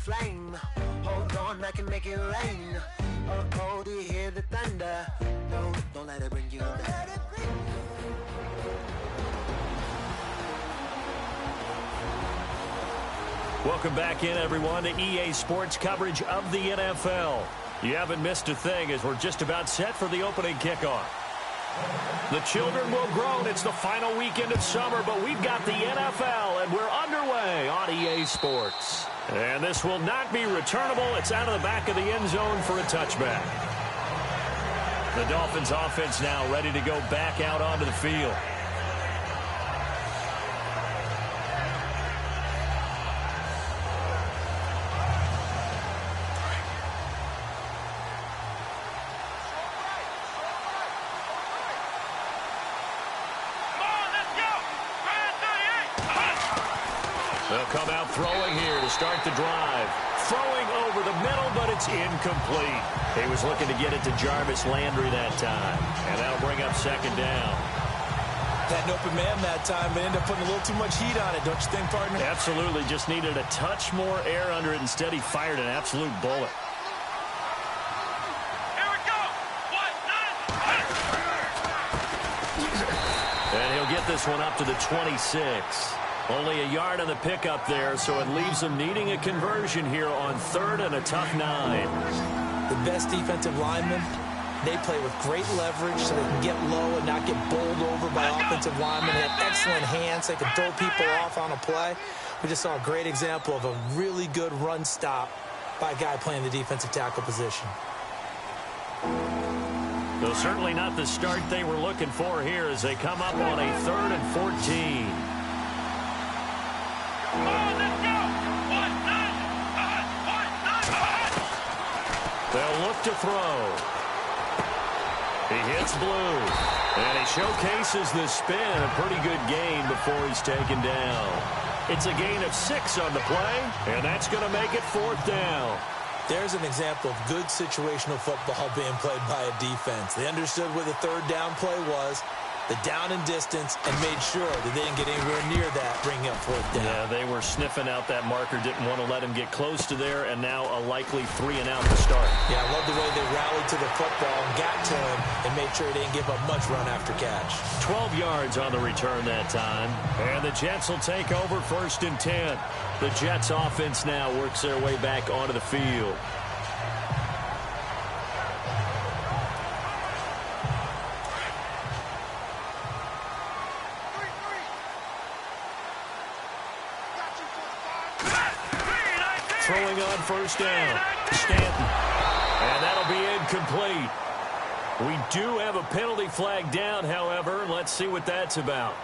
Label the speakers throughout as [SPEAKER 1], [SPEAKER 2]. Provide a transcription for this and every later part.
[SPEAKER 1] flame. Hold on, I can make it rain. Oh, do you hear the thunder? No, don't let it bring you down.
[SPEAKER 2] Welcome back in, everyone, to EA Sports coverage of the NFL. You haven't missed a thing as we're just about set for the opening kickoff. The children will grow. It's the final weekend of summer, but we've got the NFL, and we're underway on EA Sports. And this will not be returnable. It's out of the back of the end zone for a touchback. The Dolphins offense now ready to go back out onto the field. They'll come out throwing here to start the drive. Throwing over the middle, but it's incomplete. He was looking to get it to Jarvis Landry that time. And that'll bring up second down.
[SPEAKER 3] Had an open man that time, but ended up putting a little too much heat on it, don't you think, partner?
[SPEAKER 2] Absolutely. Just needed a touch more air under it. Instead, he fired an absolute bullet.
[SPEAKER 4] Here we go.
[SPEAKER 2] And he'll get this one up to the 26. Only a yard on the pickup there, so it leaves them needing a conversion here on third and a tough 9.
[SPEAKER 3] The best defensive linemen, they play with great leverage so they can get low and not get bowled over by offensive linemen. They have excellent hands. They can throw people off on a play. We just saw a great example of a really good run stop by a guy playing the defensive tackle position.
[SPEAKER 2] Though certainly not the start they were looking for here as they come up on a 3rd and 14. They'll look to throw. He hits blue. And he showcases the spin. A pretty good gain before he's taken down. It's a gain of 6 on the play, and that's going to make it 4th down.
[SPEAKER 3] There's an example of good situational football being played by a defense. They understood where the 3rd down play was, the down and distance, and made sure that they didn't get anywhere near that, bringing up 4th down.
[SPEAKER 2] Yeah, they were sniffing out that marker, didn't want to let him get close to there, and now a likely 3 and out to start.
[SPEAKER 3] Yeah, I love the way they rallied to the football and got to him and made sure they didn't give up much run after catch.
[SPEAKER 2] 12 yards on the return that time, and the Jets will take over 1st and 10. The Jets offense now works their way back onto the field. Throwing on 1st down. Stanton. And that'll be incomplete. We do have a penalty flag down, however. Let's see what that's about.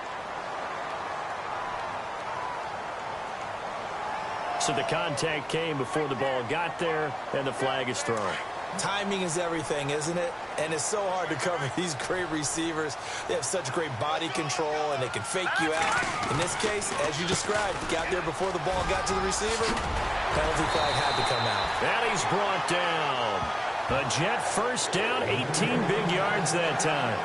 [SPEAKER 2] So the contact came before the ball got there, and the flag is thrown.
[SPEAKER 3] Timing is everything, isn't it? And it's so hard to cover these great receivers. They have such great body control, and they can fake you out. In this case, as you described, got there before the ball got to the receiver. Penalty flag had to come out.
[SPEAKER 2] And he's brought down. A Jet 1st down, 18 big yards that time.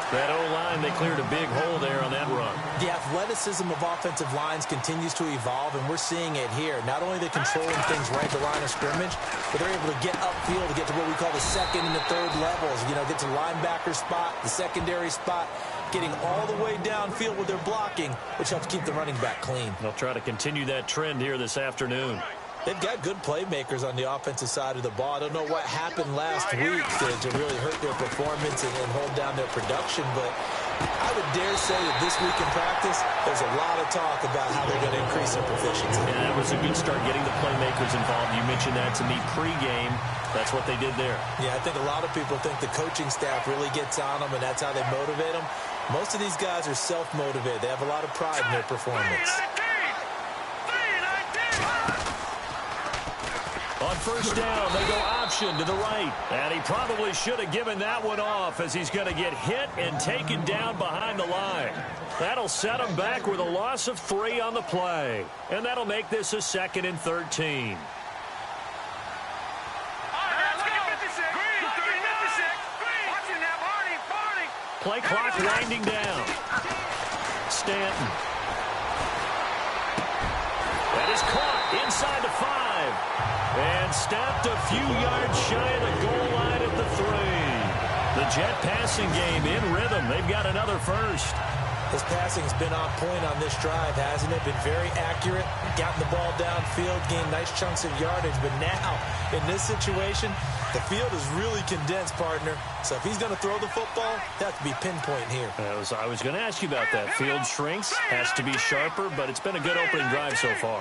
[SPEAKER 2] That O-line, they cleared a big hole there on that run.
[SPEAKER 3] The athleticism of offensive lines continues to evolve, and we're seeing it here. Not only are they controlling things right at the line of scrimmage, but they're able to get upfield to get to what we call the 2nd and the 3rd levels. You know, get to the linebacker spot, the secondary spot, getting all the way downfield with their blocking, which helps keep the running back clean.
[SPEAKER 2] They'll try to continue that trend here this afternoon.
[SPEAKER 3] They've got good playmakers on the offensive side of the ball. I don't know what happened last week to really hurt their performance and hold down their production, but I would dare say that this week in practice, there's a lot of talk about how they're going to increase their proficiency.
[SPEAKER 2] Yeah, that was a good start getting the playmakers involved. You mentioned that to me pregame. That's what they did there.
[SPEAKER 3] Yeah, I think a lot of people think the coaching staff really gets on them, and that's how they motivate them. Most of these guys are self-motivated. They have a lot of pride in their performance.
[SPEAKER 2] On 1st down, they go option to the right. And he probably should have given that one off as he's going to get hit and taken down behind the line. That'll set him back with a loss of 3 on the play. And that'll make this a 2nd and 13. Play clock winding down. Stanton. That is caught. Inside the 5. And stopped a few yards shy of the goal line at the 3. The Jet passing game in rhythm. They've got another first.
[SPEAKER 3] His passing's been on point on this drive, hasn't it? Been very accurate, gotten the ball downfield, gained nice chunks of yardage. But now, in this situation, the field is really condensed, partner. So if he's going to throw the football, that has to be pinpoint here.
[SPEAKER 2] I was going to ask you about that. Field shrinks, has to be sharper, but it's been a good opening drive so far.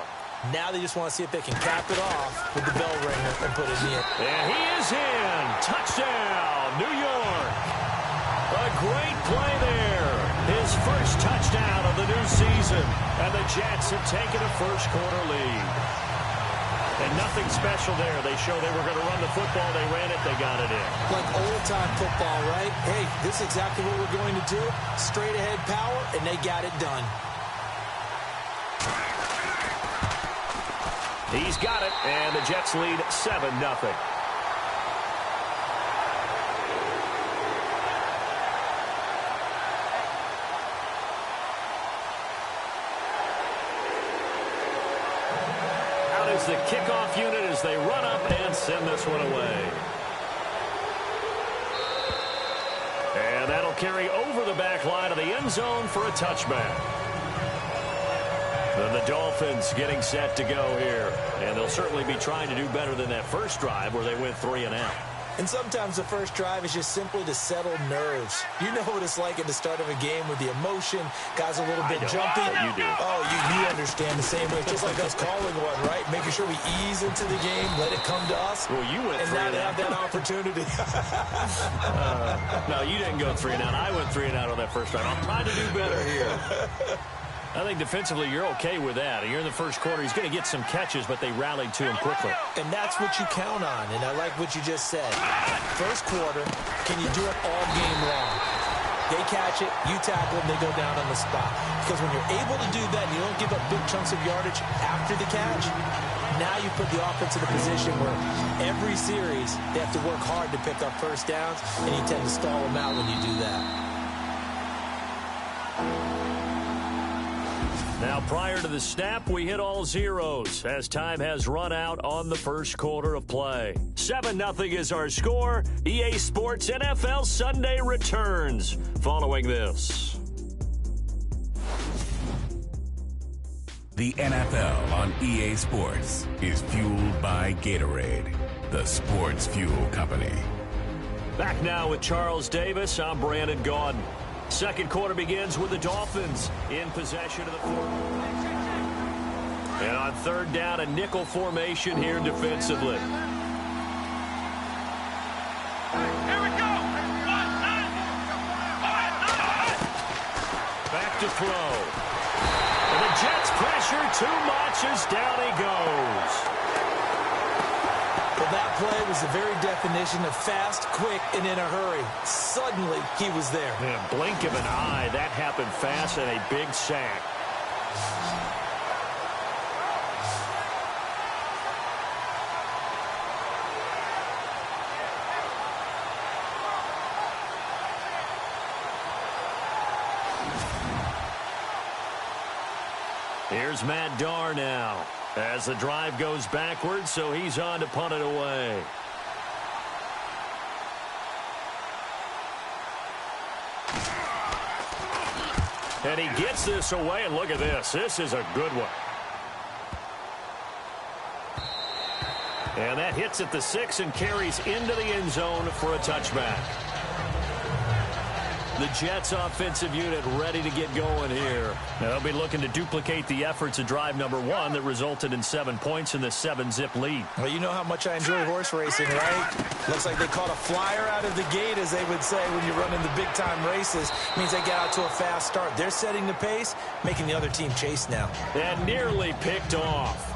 [SPEAKER 3] Now they just want to see if they can cap it off with the bell ringer and put it in.
[SPEAKER 2] And he is in. Touchdown, New York. A great play there. His first touchdown of the new season. And the Jets have taken a first-quarter lead. And nothing special there. They show they were going to run the football. They ran it. They got it in. Like
[SPEAKER 3] old-time football, right? Hey, this is exactly what we're going to do. Straight-ahead power, and they got it done.
[SPEAKER 2] He's got it, and the Jets lead 7-0. Out is the kickoff unit as they run up and send this one away. And that'll carry over the back line of the end zone for a touchback. And the Dolphins getting set to go here. And they'll certainly be trying to do better than that first drive where they went 3 and out.
[SPEAKER 3] And sometimes the first drive is just simply to settle nerves. You know what it's like at the start of a game with the emotion. Guys a little bit jumpy.
[SPEAKER 2] You do.
[SPEAKER 3] Oh, you understand the same way. Just like us calling one, right? Making sure we ease into the game, let it come to us.
[SPEAKER 2] Well, you went 3 and out.
[SPEAKER 3] And now they have that opportunity.
[SPEAKER 2] No, you didn't go 3 and out. I went 3 and out on that first drive. I'm trying to do better here. I think defensively you're okay with that. You're in the first quarter. He's going to get some catches, but they rallied to him quickly.
[SPEAKER 3] And that's what you count on, and I like what you just said. First quarter, can you do it all game long? They catch it, you tackle them, they go down on the spot. Because when you're able to do that and you don't give up big chunks of yardage after the catch, now you put the offense in a position where every series they have to work hard to pick up first downs, and you tend to stall them out when you do that.
[SPEAKER 2] Now, prior to the snap, we hit all zeros as time has run out on the first quarter of play. 7-0 is our score. EA Sports NFL Sunday returns following this.
[SPEAKER 4] The NFL on EA Sports is fueled by Gatorade, the sports fuel company.
[SPEAKER 2] Back now with Charles Davis. I'm Brandon Gaudin. Second quarter begins with the Dolphins in possession of the fourth. And on third down, a nickel formation here defensively.
[SPEAKER 5] Here we go.
[SPEAKER 2] Back to throw. And the Jets pressure too much as down he goes.
[SPEAKER 3] Well, that play was the very definition of fast, quick, and in a hurry. Suddenly, he was there.
[SPEAKER 2] Yeah, blink of an eye. That happened fast and a big sack. Here's Matt Darr now as the drive goes backwards, so he's on to punt it away. And he gets this away, and look at this. This is a good one. And that hits at the 6 and carries into the end zone for a touchback. The Jets offensive unit ready to get going here. Now, they'll be looking to duplicate the efforts of drive number 1 that resulted in 7 points in the 7-zip lead.
[SPEAKER 3] Well, you know how much I enjoy horse racing, right? Looks like they caught a flyer out of the gate, as they would say, when you're running the big-time races. It means they get out to a fast start. They're setting the pace, making the other team chase now.
[SPEAKER 2] And nearly picked off.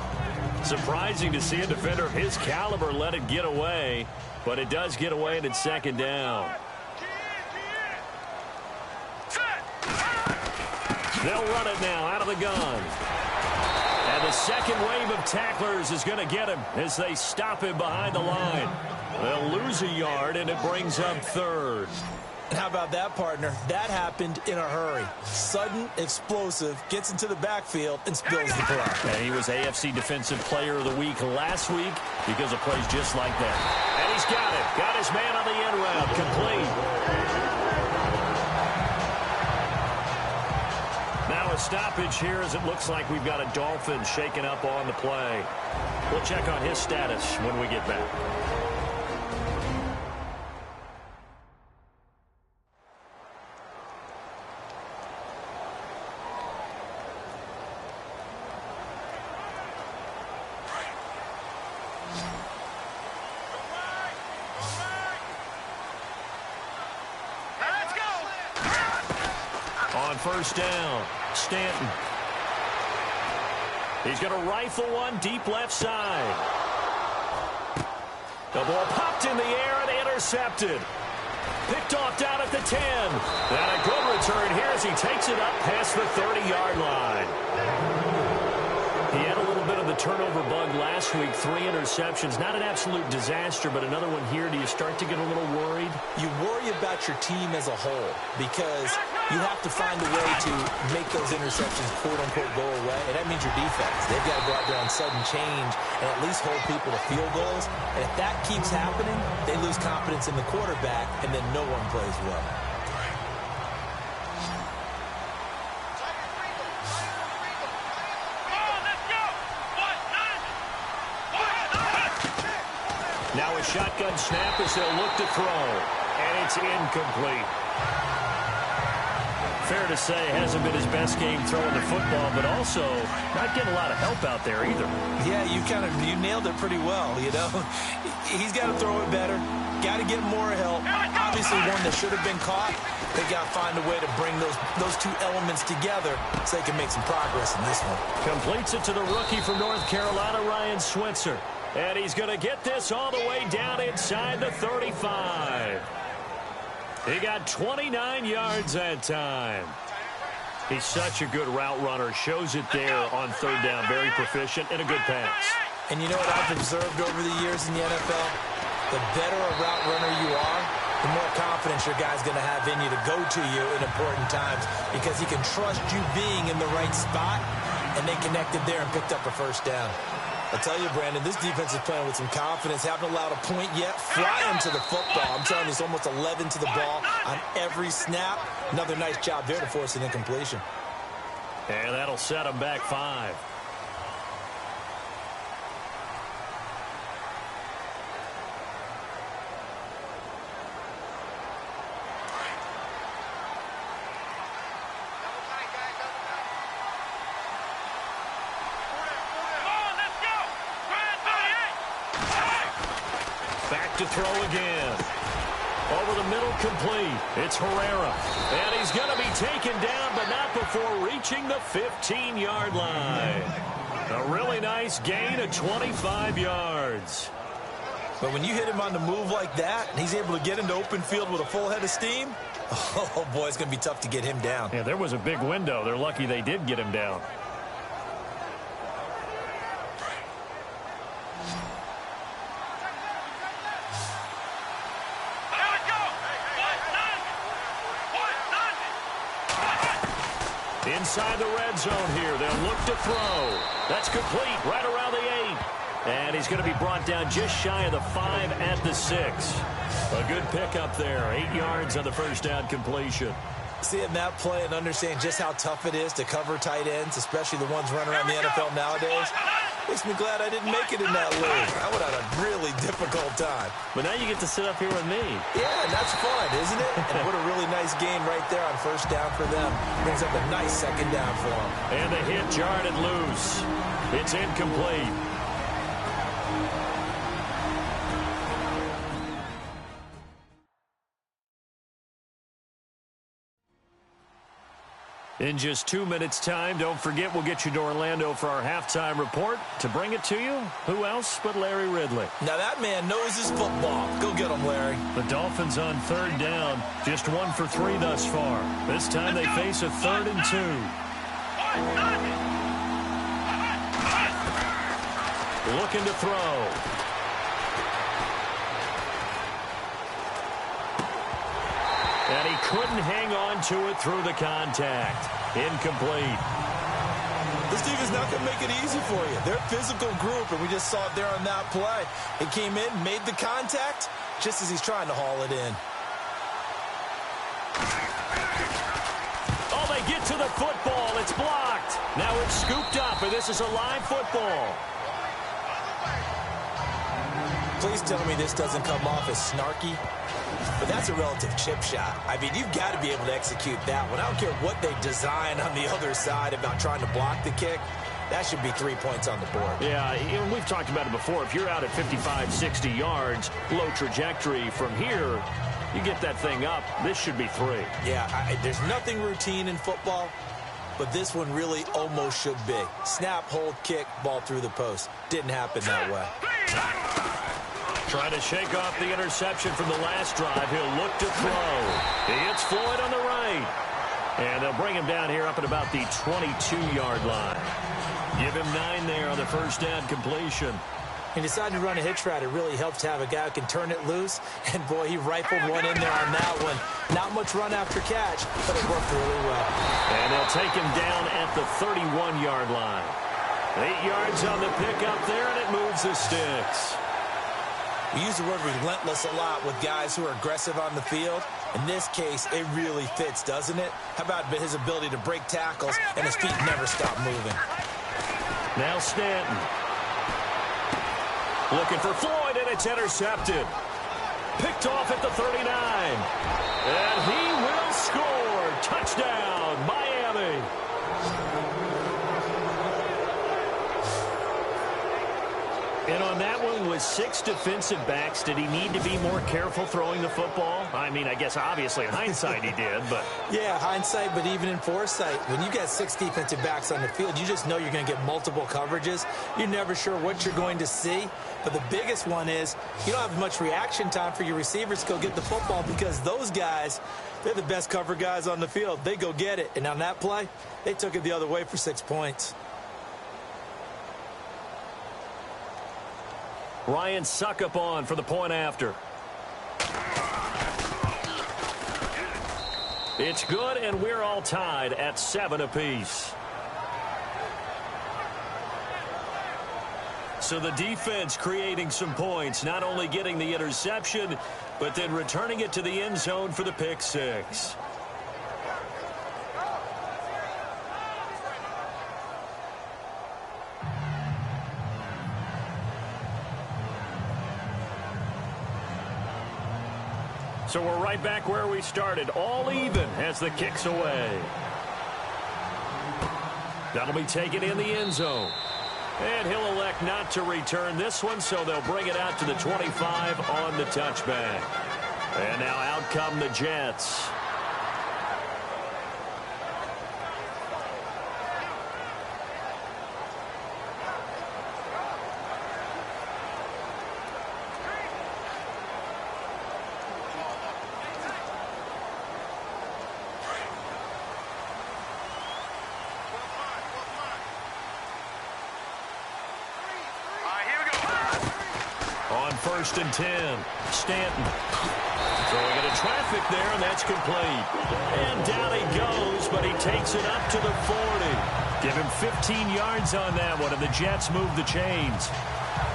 [SPEAKER 2] Surprising to see a defender of his caliber let it get away, but it does get away and it's second down. They'll run it now out of the gun. And the second wave of tacklers is going to get him as they stop him behind the line. They'll lose a yard, and it brings up third.
[SPEAKER 3] And how about that, partner? That happened in a hurry. Sudden, explosive, gets into the backfield, and spills the play.
[SPEAKER 2] And he was AFC Defensive Player of the Week last week because of plays just like that. And he's got it. Got his man on the end route. Complete. Now a stoppage here as it looks like we've got a Dolphin shaking up on the play. We'll check on his status when we get back. On first down, Stanton. He's going to rifle one deep left side. The ball popped in the air and intercepted. Picked off down at the 10. And a good return here as he takes it up past the 30-yard line. He had a little bit of the turnover bug last week, 3 interceptions. Not an absolute disaster, but another one here. Do you start to get a little worried?
[SPEAKER 3] You worry about your team as a whole because you have to find a way to make those interceptions, quote-unquote, go away, and that means your defense. They've got to go out there on sudden change and at least hold people to field goals. And if that keeps happening, they lose confidence in the quarterback, and then no one plays well.
[SPEAKER 2] Now a shotgun snap as they'll look to throw, and it's incomplete. Fair to say, hasn't been his best game throwing the football, but also not getting a lot of help out there either.
[SPEAKER 3] Yeah, you nailed it pretty well, you know. He's got to throw it better, got to get more help. Obviously one that should have been caught. They got to find a way to bring those two elements together so they can make some progress in this one.
[SPEAKER 2] Completes it to the rookie from North Carolina, Ryan Switzer. And he's going to get this all the way down inside the 35. He got 29 yards that time. He's such a good route runner. Shows it there on third down. Very proficient and a good pass.
[SPEAKER 3] And you know what I've observed over the years in the NFL? The better a route runner you are, the more confidence your guy's going to have in you to go to you in important times because he can trust you being in the right spot, and they connected there and picked up a first down. I'll tell you, Brandon, this defense is playing with some confidence. Haven't allowed a point yet. Flying to the football. I'm telling you, it's almost 11 to the ball on every snap. Another nice job there to force an incompletion.
[SPEAKER 2] And that'll set him back 5. To throw again. Over the middle, complete. It's Herrera. And he's going to be taken down, but not before reaching the 15-yard line. A really nice gain of 25 yards.
[SPEAKER 3] But when you hit him on the move like that, and he's able to get into open field with a full head of steam, oh, boy, it's going to be tough to get him down.
[SPEAKER 2] Yeah, there was a big window. They're lucky they did get him down. Inside the red zone here. They'll look to throw. That's complete right around the 8. And he's going to be brought down just shy of the 5 at the 6. A good pickup there. 8 yards on the first down completion.
[SPEAKER 3] Seeing that play and understanding just how tough it is to cover tight ends, especially the ones running around the NFL nowadays, makes me glad I didn't make it in that league. I would have had a really difficult time.
[SPEAKER 2] But now you get to sit up here with me.
[SPEAKER 3] Yeah, and that's fun, isn't it? And what a really nice gain right there on first down for them. Brings up a nice second down for them.
[SPEAKER 2] And the hit jarred it loose. It's incomplete. In just 2 minutes' time, don't forget we'll get you to Orlando for our halftime report. To bring it to you, who else but Larry Ridley?
[SPEAKER 3] Now that man knows his football. Go get him, Larry.
[SPEAKER 2] The Dolphins on third down, just 1 for 3 thus far. This time they face a 3rd and 2. Looking to throw. And couldn't hang on to it through the contact. Incomplete.
[SPEAKER 3] This defense not going to make it easy for you. They're a physical group, and we just saw it there on that play. It came in, made the contact, just as he's trying to haul it in.
[SPEAKER 2] Oh, they get to the football. It's blocked. Now it's scooped up, and this is a live football.
[SPEAKER 3] Please tell me this doesn't come off as snarky, but that's a relative chip shot. I mean, you've got to be able to execute that one. I don't care what they design on the other side about trying to block the kick. That should be 3 points on the board.
[SPEAKER 2] Yeah, we've talked about it before. If you're out at 55, 60 yards, low trajectory from here, you get that thing up, this should be 3.
[SPEAKER 3] Yeah, there's nothing routine in football, but this one really almost should be. Snap, hold, kick, ball through the post. Didn't happen that way.
[SPEAKER 2] Trying to shake off the interception from the last drive. He'll look to throw. He hits Floyd on the right. And they'll bring him down here up at about the 22-yard line. Give him 9 there on the first down completion.
[SPEAKER 3] He decided to run a hitch route. It really helps to have a guy who can turn it loose. And, boy, he rifled one in there on that one. Not much run after catch, but it worked really well.
[SPEAKER 2] And they'll take him down at the 31-yard line. 8 yards on the pickup there, and it moves the sticks.
[SPEAKER 3] We use the word relentless a lot with guys who are aggressive on the field. In this case, it really fits, doesn't it? How about his ability to break tackles and his feet never stop moving?
[SPEAKER 2] Now Stanton. Looking for Floyd, and it's intercepted. Picked off at the 39. And he will score. Touchdown, Miami. And on that one, with 6 defensive backs, did he need to be more careful throwing the football? I mean, I guess obviously in hindsight he did, but...
[SPEAKER 3] Yeah, hindsight, but even in foresight, when you got 6 defensive backs on the field, you just know you're going to get multiple coverages. You're never sure what you're going to see. But the biggest one is you don't have much reaction time for your receivers to go get the football because those guys, they're the best cover guys on the field. They go get it. And on that play, they took it the other way for 6 points.
[SPEAKER 2] Ryan Suckup on for the point after. It's good, and we're all tied at 7 apiece. So the defense creating some points, not only getting the interception, but then returning it to the end zone for the pick 6. So we're right back where we started, all even as the kick's away. That'll be taken in the end zone. And he'll elect not to return this one, so they'll bring it out to the 25 on the touchback. And now out come the Jets. First and 10. Stanton throwing into traffic there, and that's complete. And down he goes, but he takes it up to the 40. Give him 15 yards on that one, and the Jets move the chains.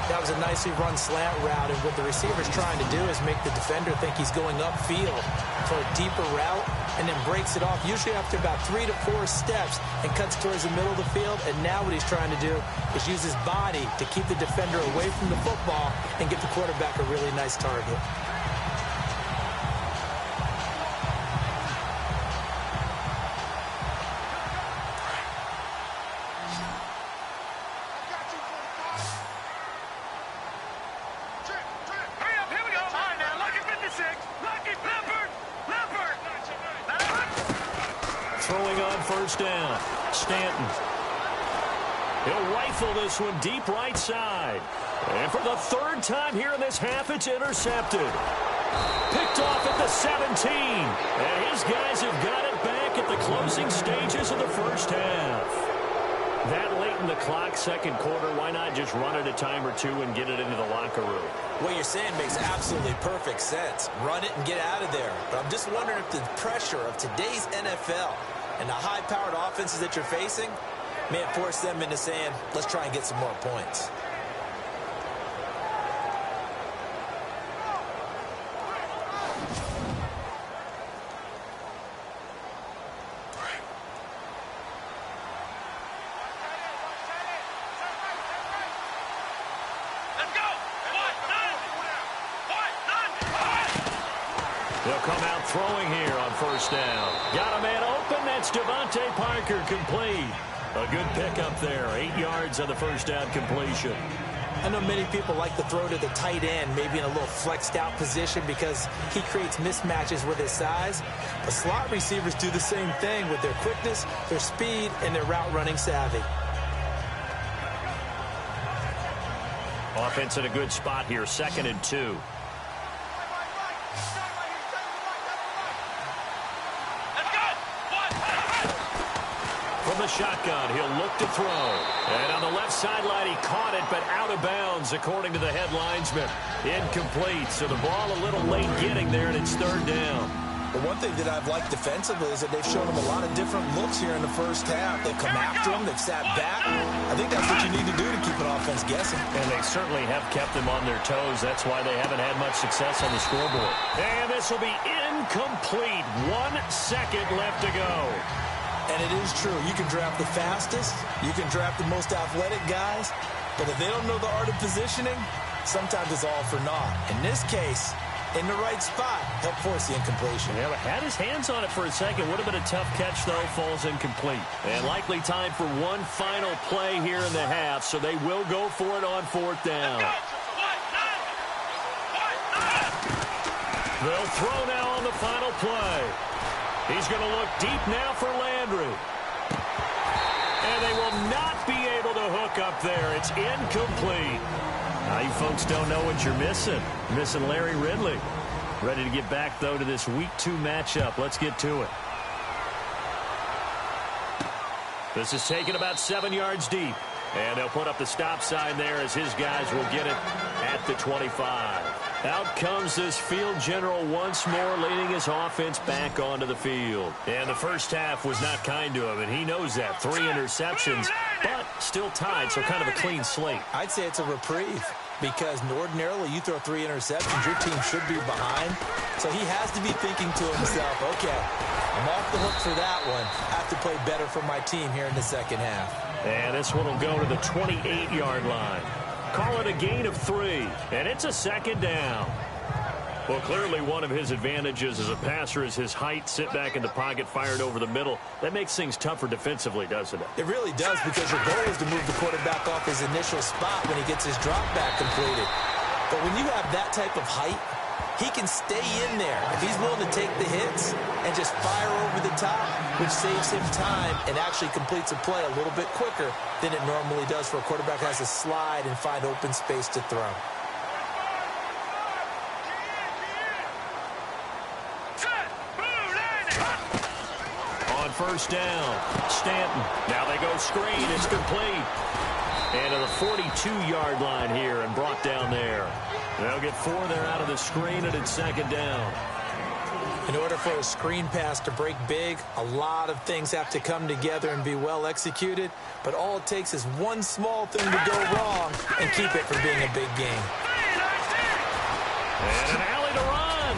[SPEAKER 3] That was a nicely run slant route, and what the receiver's trying to do is make the defender think he's going upfield for a deeper route, and then breaks it off, usually after about 3 to 4 steps, and cuts towards the middle of the field. And now what he's trying to do is use his body to keep the defender away from the football and get the quarterback a really nice target.
[SPEAKER 2] First down. Stanton. He'll rifle this one deep right side. And for the 3rd time here in this half, it's intercepted. Picked off at the 17. And his guys have got it back at the closing stages of the first half. That late in the clock, second quarter, why not just run it a time or two and get it into the locker room?
[SPEAKER 3] What you're saying makes absolutely perfect sense. Run it and get out of there. But I'm just wondering if the pressure of today's NFL and the high-powered offenses that you're facing may force them into saying, let's try and get some more points.
[SPEAKER 2] They'll come out throwing here on first down. Got a man open. That's Devontae Parker, complete. A good pickup there. 8 yards on the first down completion.
[SPEAKER 3] I know many people like to throw to the tight end, maybe in a little flexed out position because he creates mismatches with his size. But slot receivers do the same thing with their quickness, their speed, and their route running savvy.
[SPEAKER 2] Offense in a good spot here, 2nd and 2. From the shotgun, he'll look to throw. And on the left sideline, he caught it, but out of bounds, according to the head linesman. Incomplete, so the ball a little late getting there, and it's 3rd down.
[SPEAKER 3] But one thing that I've liked defensively is that they've shown him a lot of different looks here in the first half. They've come after him. They've sat back. I think that's what you need to do to keep an offense guessing.
[SPEAKER 2] And they certainly have kept them on their toes. That's why they haven't had much success on the scoreboard. And this will be incomplete. 1 second left to go.
[SPEAKER 3] And it is true. You can draft the fastest. You can draft the most athletic guys. But if they don't know the art of positioning, sometimes it's all for naught. In this case, in the right spot, helped force the incompletion.
[SPEAKER 2] Yeah, but had his hands on it for a second. Would have been a tough catch, though. Falls incomplete. And likely time for one final play here in the half, so they will go for it on 4th down. They'll throw now on the final play. He's going to look deep now for Landry. And they will not be able to hook up there. It's incomplete. Now, you folks don't know what you're missing. You're missing Larry Ridley. Ready to get back, though, to this Week 2 matchup. Let's get to it. This is taken about 7 yards deep. And they'll put up the stop sign there as his guys will get it at the 25. Out comes this field general once more, leading his offense back onto the field. And the first half was not kind to him, and he knows that. 3 interceptions, but still tied, so kind of a clean slate.
[SPEAKER 3] I'd say it's a reprieve because ordinarily you throw 3 interceptions, your team should be behind. So he has to be thinking to himself, okay, I'm off the hook for that one. I have to play better for my team here in the second half.
[SPEAKER 2] And this one will go to the 28-yard line. Call it a gain of 3, and it's a 2nd down. Well, clearly one of his advantages as a passer is his height, sit back in the pocket, fired over the middle. That makes things tougher defensively, doesn't it?
[SPEAKER 3] It really does, because your goal is to move the quarterback off his initial spot when he gets his drop back completed. But when you have that type of height, he can stay in there if he's willing to take the hits and just fire over the top, which saves him time and actually completes a play a little bit quicker than it normally does for a quarterback who has to slide and find open space to throw.
[SPEAKER 2] On first down, Stanton. Now they go screen. It's complete. And to the 42-yard line here and brought down there. They'll get 4 there out of the screen, and it's 2nd down.
[SPEAKER 3] In order for a screen pass to break big, a lot of things have to come together and be well executed. But all it takes is one small thing to go wrong and keep it from being a big game.
[SPEAKER 2] And an alley to run.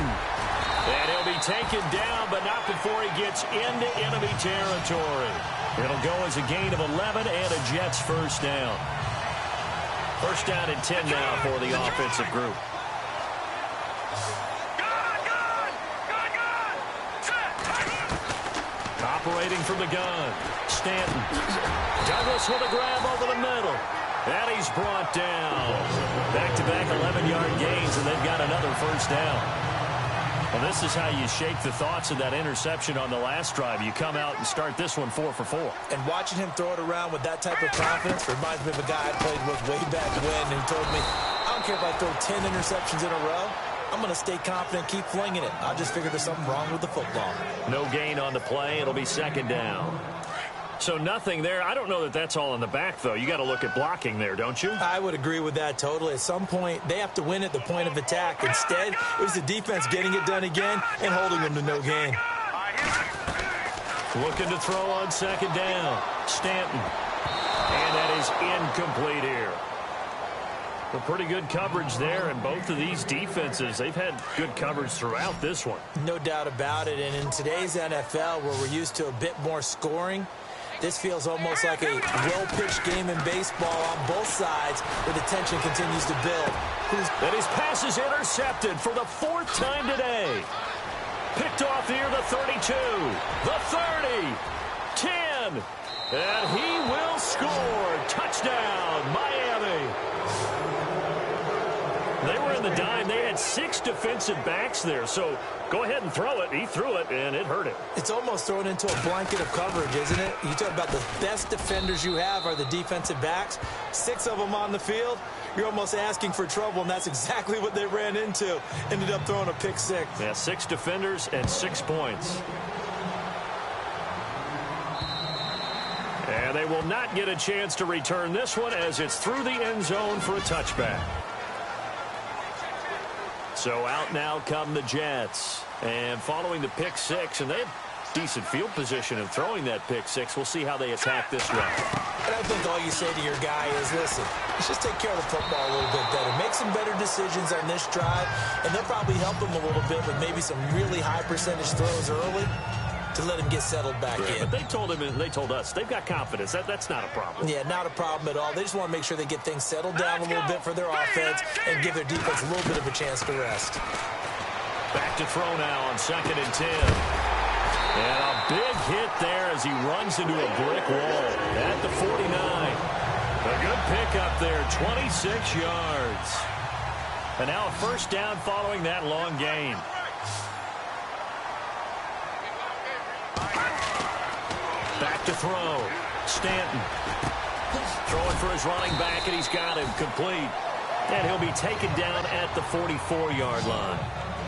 [SPEAKER 2] And he'll be taken down, but not before he gets into enemy territory. It'll go as a gain of 11 and a Jets first down. First down and 10 now for the offensive group. Operating from the gun, Stanton. Douglas with a grab over the middle. And he's brought down. Back-to-back 11-yard gains, and they've got another first down. Well, this is how you shake the thoughts of that interception on the last drive. You come out and start this one 4 for 4.
[SPEAKER 3] And watching him throw it around with that type of confidence reminds me of a guy I played with way back when who told me, I don't care if I throw 10 interceptions in a row. I'm going to stay confident and keep flinging it. I just figured there's something wrong with the football.
[SPEAKER 2] No gain on the play. It'll be 2nd down. So nothing there. I don't know that that's all in the back, though. You got to look at blocking there, don't you?
[SPEAKER 3] I would agree with that totally. At some point, they have to win at the point of attack. Instead, it was the defense getting it done again and holding them to no gain.
[SPEAKER 2] Looking to throw on second down. Stanton. And that is incomplete here. Well, pretty good coverage there, and both of these defenses, they've had good coverage throughout this one.
[SPEAKER 3] No doubt about it, and in today's NFL, where we're used to a bit more scoring, this feels almost like a well-pitched game in baseball on both sides where the tension continues to build.
[SPEAKER 2] And his pass is intercepted for the 4th time today. Picked off here, the 32, the 30, 10, and he will score. Touchdown, Miami. They were in the dime. They had 6 defensive backs there, so go ahead and throw it. He threw it, and it hurt him.
[SPEAKER 3] It's almost thrown into a blanket of coverage, isn't it? You talk about the best defenders you have are the defensive backs. 6 of them on the field. You're almost asking for trouble, and that's exactly what they ran into. Ended up throwing a pick 6.
[SPEAKER 2] Yeah, 6 defenders and 6 points. And they will not get a chance to return this one as it's through the end zone for a touchback. So out now come the Jets. And following the pick 6, and they have decent field position in throwing that pick 6. We'll see how they attack this one.
[SPEAKER 3] And I think all you say to your guy is, listen, let's just take care of the football a little bit better. Make some better decisions on this drive, and they'll probably help him a little bit with maybe some really high percentage throws early to let him get settled back in.
[SPEAKER 2] But they told him and they told us they've got confidence. That's not a problem.
[SPEAKER 3] Yeah, not a problem at all. They just want to make sure they get things settled down a little bit for their offense and give their defense a little bit of a chance to rest.
[SPEAKER 2] Back to throw now on 2nd and 10. And a big hit there as he runs into a brick wall at the 49. A good pickup there, 26 yards. And now a first down following that long gain. Back to throw. Stanton. Throwing for his running back, and he's got him complete. And he'll be taken down at the 44-yard line.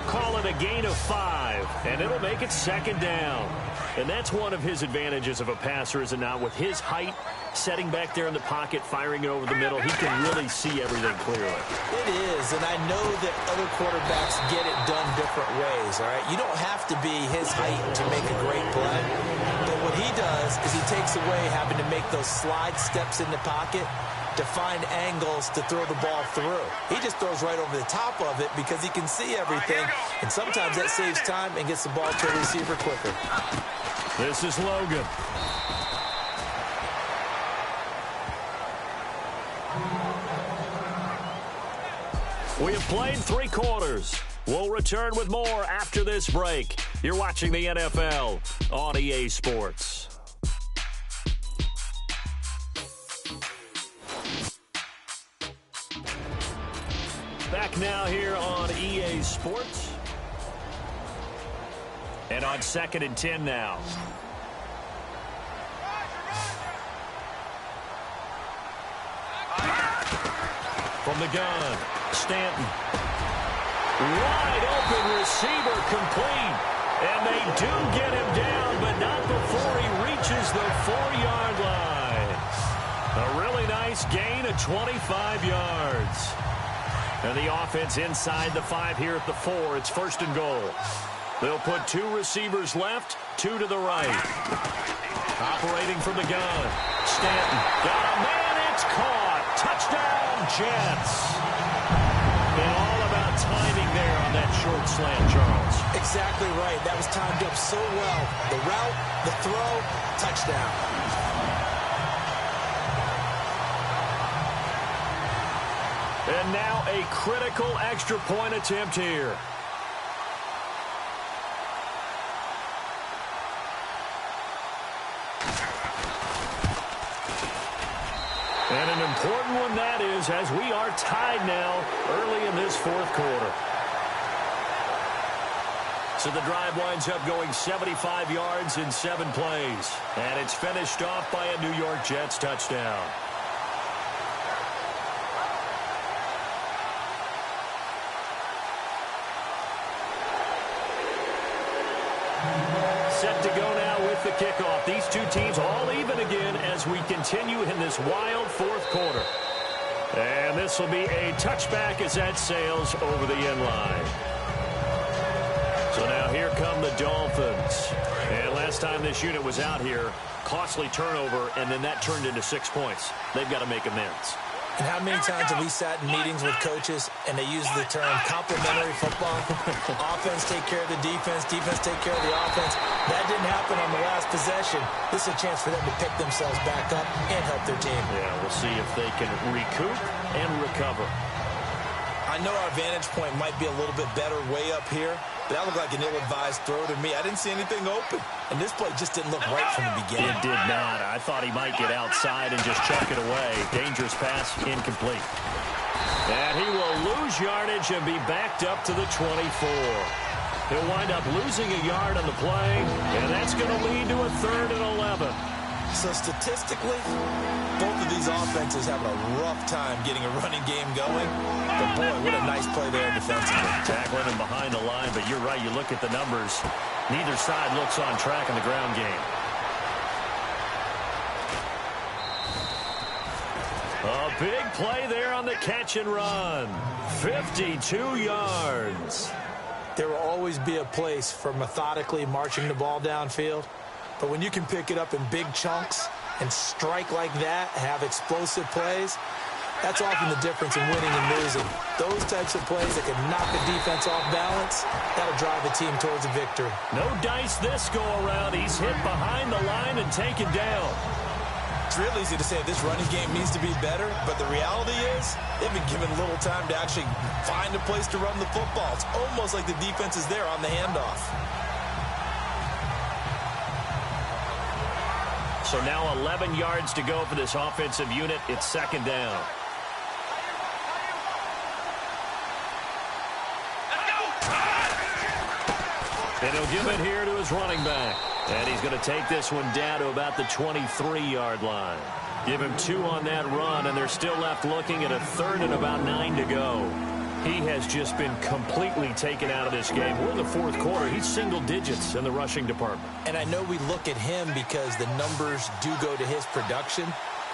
[SPEAKER 2] Call it a gain of 5, and it'll make it 2nd down. And that's one of his advantages of a passer, is it not? With his height, setting back there in the pocket, firing it over the middle, he can really see everything clearly.
[SPEAKER 3] It is, and I know that other quarterbacks get it done different ways, all right? You don't have to be his height to make a great play. But what he does is he takes away having to make those slide steps in the pocket to find angles to throw the ball through. He just throws right over the top of it because he can see everything, and sometimes that saves time and gets the ball to a receiver quicker.
[SPEAKER 2] This is Logan. We have played 3 quarters. We'll return with more after this break. You're watching the NFL on EA Sports. Back now here on EA Sports. And on 2nd and 10 now. From the gun, Stanton. Wide open receiver complete. And they do get him down, but not before he reaches the 4-yard line. A really nice gain of 25 yards. And the offense inside the 5 here at the 4. It's 1st and goal. They'll put 2 receivers left, 2 to the right. Operating from the gun. Stanton got a man. It's caught. Touchdown, Jets. And all about timing there on that short slant, Charles.
[SPEAKER 3] Exactly right. That was timed up so well. The route, the throw, touchdown.
[SPEAKER 2] And now a critical extra point attempt here. And an important one that is, as we are tied now early in this 4th quarter. So the drive winds up going 75 yards in 7 plays. And it's finished off by a New York Jets touchdown. Set to go now with the kickoff. These two teams all even again as we continue in this wild fourth quarter. And this will be a touchback as that sails over the end line. So now here come the Dolphins. And last time this unit was out here, costly turnover, and then that turned into 6 points. They've got to make amends.
[SPEAKER 3] And how many times have we sat in meetings with coaches and they use the term complementary football? Offense take care of the defense, defense take care of the offense. That didn't happen on the last possession. This is a chance for them to pick themselves back up and help their team.
[SPEAKER 2] Yeah, we'll see if they can recoup and recover.
[SPEAKER 3] I know our vantage point might be a little bit better way up here, but that looked like an ill-advised throw to me. I didn't see anything open, and this play just didn't look right from the beginning.
[SPEAKER 2] It did not. I thought he might get outside and just chuck it away. Dangerous pass, incomplete. And he will lose yardage and be backed up to the 24. He'll wind up losing a yard on the play, and that's going to lead to a 3rd and 11.
[SPEAKER 3] So statistically, both of these offenses having a rough time getting a running game going. But boy, what a nice play there defensively.
[SPEAKER 2] Tackling him behind the line, but you're right. You look at the numbers. Neither side looks on track in the ground game. A big play there on the catch and run. 52 yards.
[SPEAKER 3] There will always be a place for methodically marching the ball downfield. But when you can pick it up in big chunks and strike like that, have explosive plays, that's often the difference in winning and losing. Those types of plays that can knock a defense off balance, that'll drive the team towards a victory.
[SPEAKER 2] No dice this go-around. He's hit behind the line and taken down.
[SPEAKER 3] It's real easy to say this running game needs to be better, but the reality is they've been given little time to actually find a place to run the football. It's almost like the defense is there on the handoff.
[SPEAKER 2] So now 11 yards to go for this offensive unit. It's 2nd down. And he'll give it here to his running back. And he's going to take this one down to about the 23-yard line. Give him 2 on that run, and they're still left looking at a 3rd and about 9 to go. He has just been completely taken out of this game. We're in the 4th quarter. He's single digits in the rushing department.
[SPEAKER 3] And I know we look at him because the numbers do go to his production.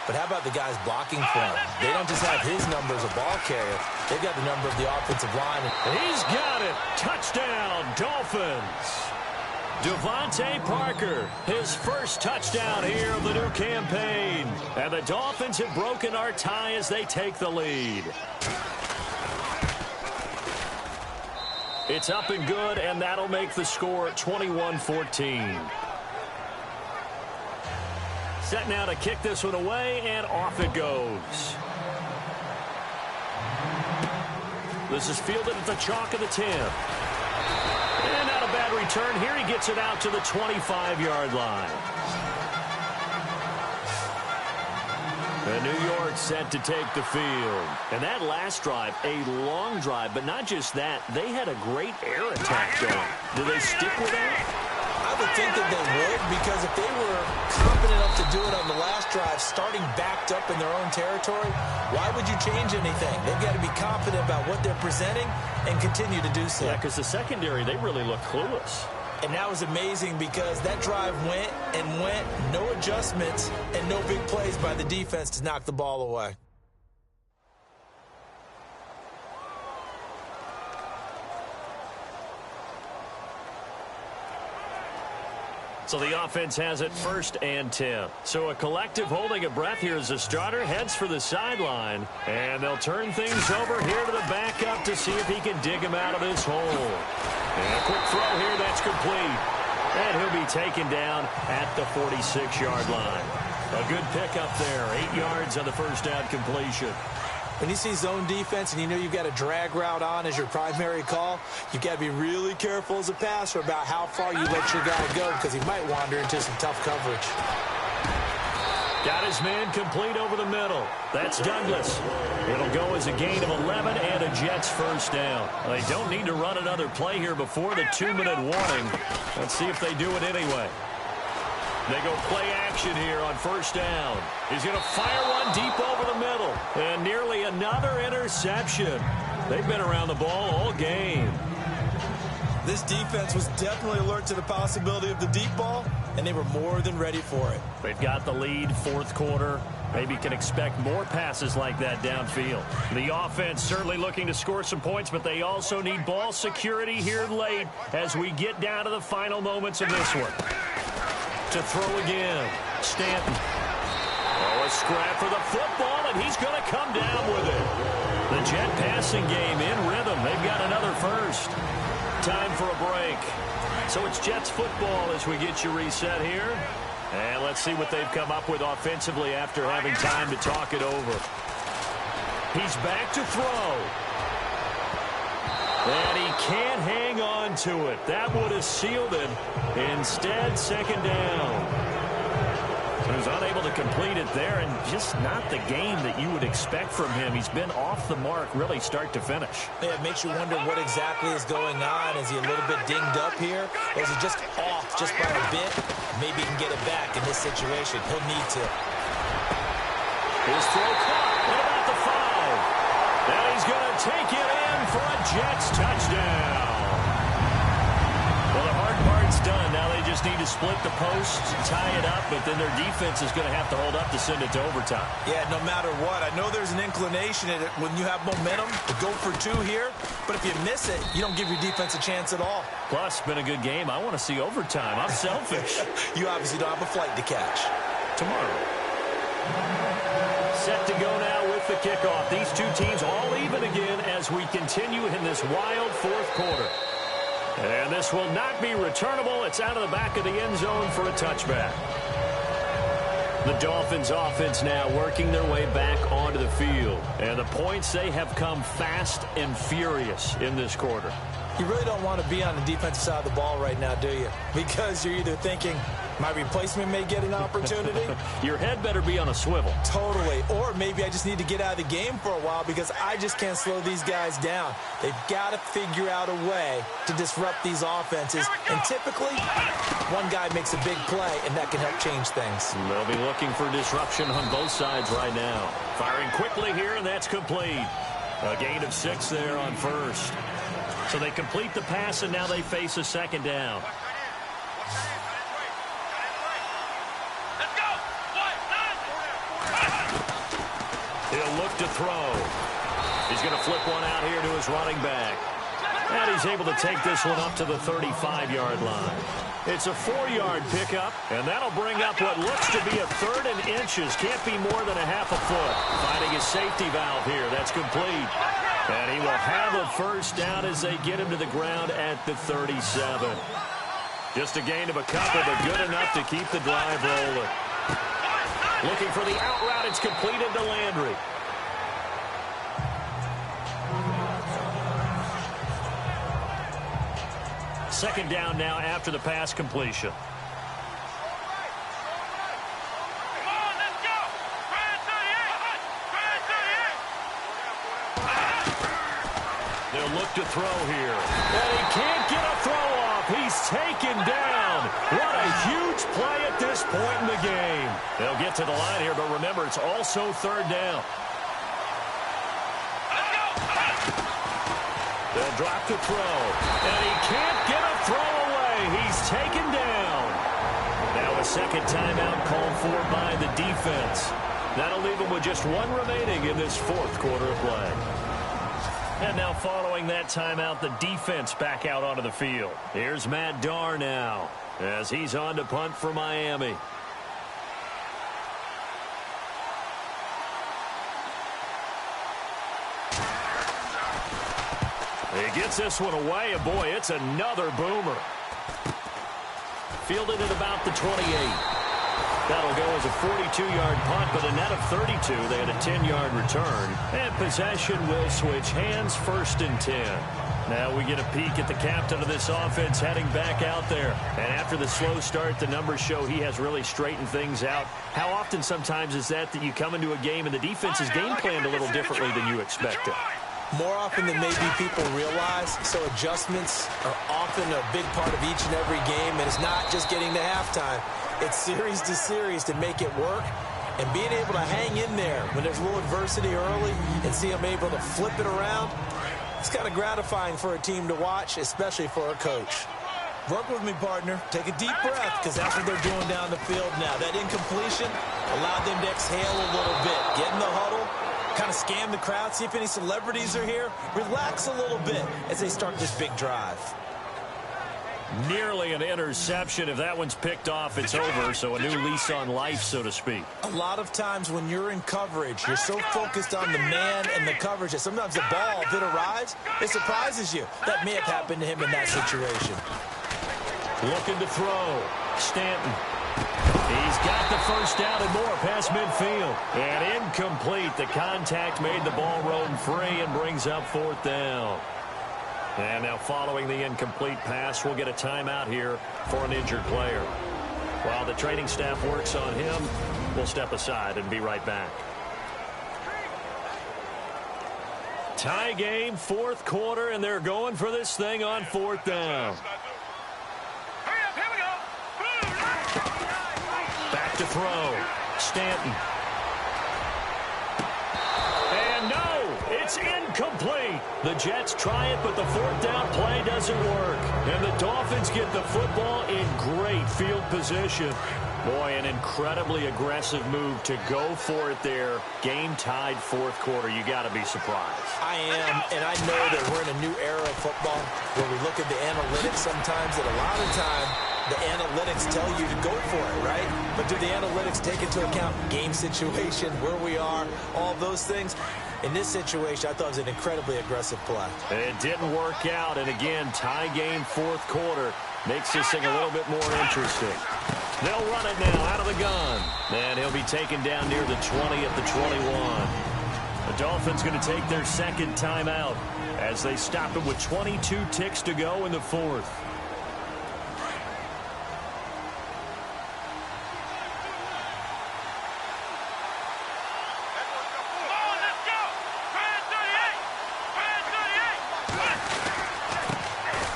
[SPEAKER 3] But how about the guys blocking for him? They don't just have his number as a ball carrier. They've got the number of the offensive line.
[SPEAKER 2] And he's got it. Touchdown, Dolphins. Devontae Parker, his first touchdown here of the new campaign. And the Dolphins have broken our tie as they take the lead. It's up and good, and that'll make the score 21-14. Set now to kick this one away, and off it goes. This is fielded at the chalk of the 10. And not a bad return. Here he gets it out to the 25-yard line. And New York set to take the field. And that last drive, a long drive, but not just that. They had a great air attack going. Do they stick with that?
[SPEAKER 3] I would think that they would, because if they were confident enough to do it on the last drive, starting backed up in their own territory, why would you change anything? They've got to be confident about what they're presenting and continue to do so.
[SPEAKER 2] Yeah, because the secondary, they really look clueless.
[SPEAKER 3] And that was amazing because that drive went and went, no adjustments, and no big plays by the defense to knock the ball away.
[SPEAKER 2] So the offense has it 1st and 10. So a collective holding a breath here as the starter heads for the sideline. And they'll turn things over here to the backup to see if he can dig him out of this hole. And a quick throw here, that's complete. And he'll be taken down at the 46-yard line. A good pickup there, 8 yards on the first down completion.
[SPEAKER 3] When you see zone defense and you know you've got a drag route on as your primary call, you've got to be really careful as a passer about how far you let your guy go because he might wander into some tough coverage.
[SPEAKER 2] Got his man complete over the middle. That's Douglas. It'll go as a gain of 11 and a Jets first down. They don't need to run another play here before the 2-minute warning. Let's see if they do it anyway. They go play action here on first down. He's going to fire one deep over the middle. And nearly another interception. They've been around the ball all game.
[SPEAKER 3] this defense was definitely alert to the possibility of the deep ball, and they were more than ready for it.
[SPEAKER 2] They've got the lead, fourth quarter. Maybe can expect more passes like that downfield. The offense certainly looking to score some points, but they also need ball security here late as we get down to the final moments of this one. To throw again, Stanton. Oh, a scrap for the football, and he's going to come down with it. The Jet passing game in rhythm. They've got another first. Time for a break. So it's Jets football as we get you reset here. And let's see what they've come up with offensively after having time to talk it over. He's back to throw. And he can't hang on to it. That would have sealed it. Instead, second down. He was unable to complete it there, and just not the game that you would expect from him. He's been off the mark really start to finish.
[SPEAKER 3] Yeah, it makes you wonder what exactly is going on. Is he a little bit dinged up here? Or is he just off just by a bit? Maybe he can get it back in this situation. He'll need to.
[SPEAKER 2] His throw caught at about the 5. And he's going to take it in for a Jets touchdown. Well, the hard part's done. Now they just need to split the post, tie it up, but then their defense is going to have to hold up to send it to overtime.
[SPEAKER 3] Yeah, no matter what. I know there's an inclination in it when you have momentum to go for 2 here, but if you miss it, you don't give your defense a chance at all.
[SPEAKER 2] Plus, it's been a good game. I want to see overtime. I'm selfish.
[SPEAKER 3] You obviously don't have a flight to catch.
[SPEAKER 2] Tomorrow. Set to go now with the kickoff. These two teams all even again as we continue in this wild fourth quarter. And this will not be returnable. It's out of the back of the end zone for a touchback. The Dolphins offense now working their way back onto the field. And the points, they have come fast and furious in this quarter.
[SPEAKER 3] You really don't want to be on the defensive side of the ball right now, do you? Because you're either thinking, my replacement may get an opportunity.
[SPEAKER 2] Your head better be on a swivel.
[SPEAKER 3] Totally. Or maybe I just need to get out of the game for a while because I just can't slow these guys down. They've got to figure out a way to disrupt these offenses. And typically, one guy makes a big play, and that can help change things.
[SPEAKER 2] They'll be looking for disruption on both sides right now. Firing quickly here, and that's complete. A gain of 6 there on first. So they complete the pass, and now they face a second down. He'll look to throw. He's going to flip one out here to his running back. And he's able to take this one up to the 35-yard line. It's a 4-yard pickup, and that'll bring up what looks to be a 3rd and inches. Can't be more than a half a foot. Finding his safety valve here. That's complete. And he will have a first down as they get him to the ground at the 37. Just a gain of a couple, but good enough to keep the drive rolling. Looking for the out route. It's completed to Landry. Second down now after the pass completion. They'll look to throw here. And he can't get a throw off. He's taken down. What a huge play at this point in the game. They'll get to the line here, but remember, it's also 3rd down. They'll drop to throw. And he can't get a throw away. He's taken down. Now a second timeout called for by the defense. That'll leave him with just 1 remaining in this fourth quarter of play. And now following that timeout, the defense back out onto the field. Here's Matt Darr now as he's on to punt for Miami. He gets this one away, and boy, it's another boomer. Fielded at about the 28. That'll go as a 42-yard punt, but a net of 32. They had a 10-yard return. And possession will switch hands, 1st and 10. Now we get a peek at the captain of this offense heading back out there. And after the slow start, the numbers show he has really straightened things out. How often sometimes is that you come into a game and the defense is game planned a little differently than you expected?
[SPEAKER 3] More often than maybe people realize, so adjustments are often a big part of each and every game, and it's not just getting to halftime. It's series to series to make it work, and being able to hang in there when there's a little adversity early and see them able to flip it around, It's kind of gratifying for a team to watch, especially for a coach. Work with me, partner. Take a deep breath, because that's what they're doing down the field now. That incompletion allowed them to exhale a little bit. Get in the huddle, kind of scan the crowd, see if any celebrities are here. Relax a little bit as they start this big drive.
[SPEAKER 2] Nearly an interception. If that one's picked off, it's over. So a new lease on life, so to speak.
[SPEAKER 3] A lot of times when you're in coverage, you're so focused on the man and the coverage that sometimes the ball, if it arrives, it surprises you. That may have happened to him in that situation.
[SPEAKER 2] Looking to throw. Stanton. He's got the first down and more past midfield. And incomplete. The contact made the ball roam free and brings up fourth down. And now following the incomplete pass, we'll get a timeout here for an injured player. While the training staff works on him, we'll step aside and be right back. Tie game, fourth quarter, and they're going for this thing on fourth down. Back to throw. Stanton. And no, it's incomplete. The Jets try it, but the fourth down play doesn't work. And the Dolphins get the football in great field position. Boy, an incredibly aggressive move to go for it there. Game tied fourth quarter. You got to be surprised.
[SPEAKER 3] I am, and I know that we're in a new era of football where we look at the analytics sometimes, that a lot of time the analytics tell you to go for it, right? But do the analytics take into account game situation, where we are, all those things? In this situation, I thought it was an incredibly aggressive play.
[SPEAKER 2] It didn't work out, and again, tie game fourth quarter makes this thing a little bit more interesting. They'll run it now out of the gun, and he'll be taken down near the 20 at the 21. The Dolphins going to take their second timeout as they stop it with 22 ticks to go in the fourth.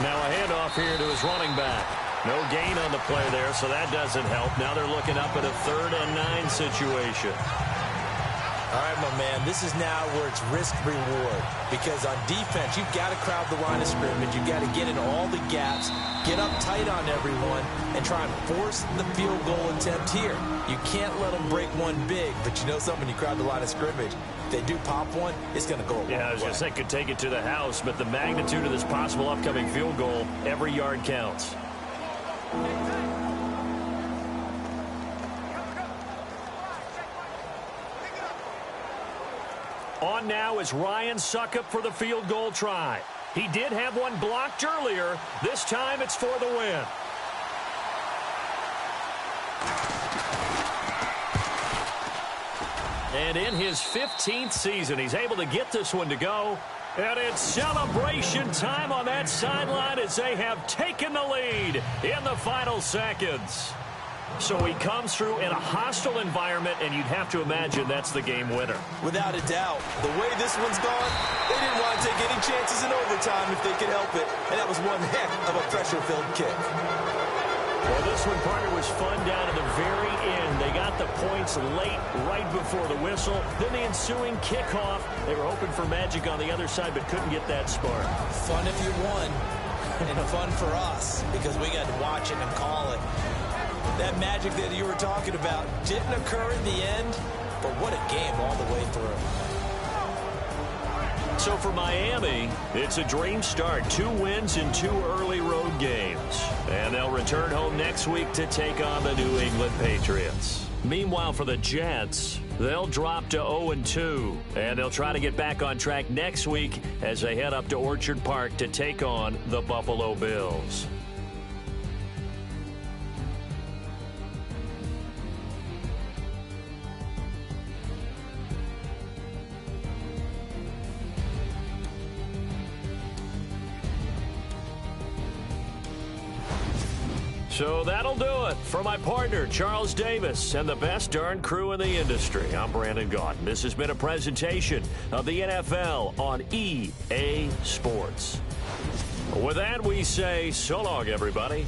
[SPEAKER 2] Now a handoff here to his running back. No gain on the play there, so that doesn't help. Now they're looking up at a 3rd and 9 situation.
[SPEAKER 3] All right, my man, this is now where it's risk-reward. Because on defense, you've got to crowd the line of scrimmage. You've got to get in all the gaps, get up tight on everyone, and try and force the field goal attempt here. You can't let them break one big, but you know something, you crowd the line of scrimmage. If they do pop one, it's going to go a long way.
[SPEAKER 2] Yeah, I was going to say could take it to the house, but the magnitude of this possible upcoming field goal, every yard counts. On now is Ryan Suckup for the field goal try. He did have one blocked earlier. This time it's for the win. And in his 15th season, he's able to get this one to go. And it's celebration time on that sideline as they have taken the lead in the final seconds. So he comes through in a hostile environment, and you'd have to imagine that's the game winner.
[SPEAKER 3] Without a doubt. The way this one's gone, they didn't want to take any chances in overtime if they could help it. And that was one heck of a pressure-filled kick.
[SPEAKER 2] Well, this one, partner, was fun down to the very end. They got the points late, right before the whistle. Then the ensuing kickoff. They were hoping for magic on the other side, but couldn't get that spark.
[SPEAKER 3] Fun if you won, and fun for us, because we got to watch it and call it. That magic that you were talking about didn't occur in the end, but what a game all the way through.
[SPEAKER 2] So for Miami, it's a dream start. 2 wins in 2 early road games. And they'll return home next week to take on the New England Patriots. Meanwhile, for the Jets, they'll drop to 0-2. And they'll try to get back on track next week as they head up to Orchard Park to take on the Buffalo Bills. So that'll do it for my partner, Charles Davis, and the best darn crew in the industry. I'm Brandon Gaudin. This has been a presentation of the NFL on EA Sports. With that, we say so long, everybody.